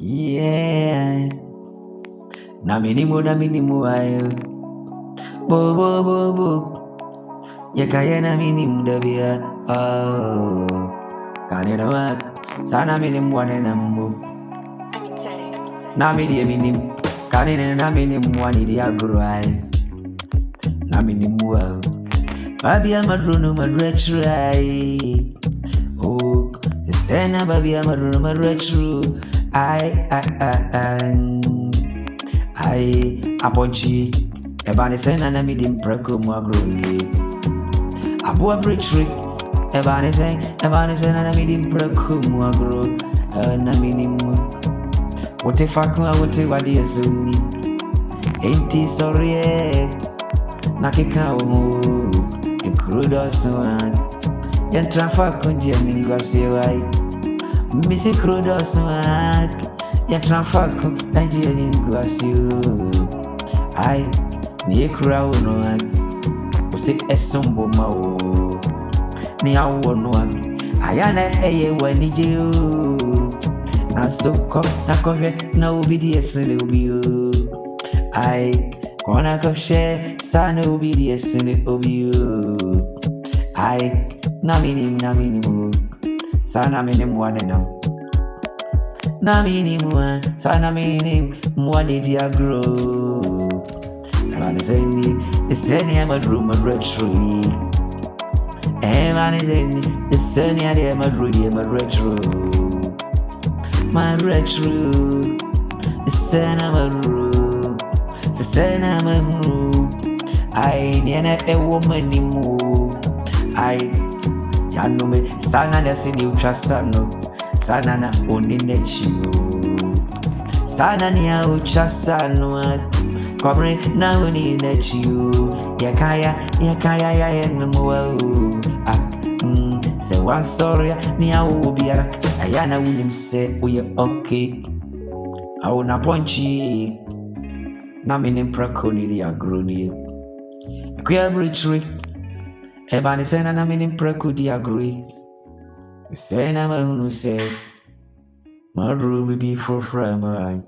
Yeah. Na minimu ayo. Bo bo bo bo. Ya kaya na minimu dabia. Oh. Kanena wak. Sana minimu wane nambu. Na minimu. Kanena na minimu wani dia gruai. Na minimu ayo. Babia madrunu madretrai. Oh. Sena babia madrunu madretru. Ai. Aponchi, Ebani Sena Namidim Preco Magroni. Abua Brittrick, Ebani Sena Namidim Preco Magro, Naminim. What if I come out to what is unique? Ain't he sorry? Nakika, a crude or so. Yantrafa congening Gossy, Missy Crude or so. Yatrafako Nigerian Guasio. I near crowd no one was it a sombo mao near one one. Ayana a when you now so cop na obedience in the you. I gonna go share stand obedience in the obu. I naminim sana minim one and now. Na minimum, sana minim, what did you grow? Evan is any, the same I'm a room of retro. Evan is any, the same I'm a room of retro. My retro, the same I'm a room, the same I'm a room. I never a woman anymore. I, Yanume, sana that's in you trust, no. Sana na oninechiyo sana ni ya uchasano Kobre na oninechiyo Yakaya ya enuwa Se wan story ni ya ubiarak Ayana unimse uye okay Au na ponchi Na minim prakoni li agroni Kuya britri Ebani sena na minim prakudi agri Sena mahunu se Madru be for frame.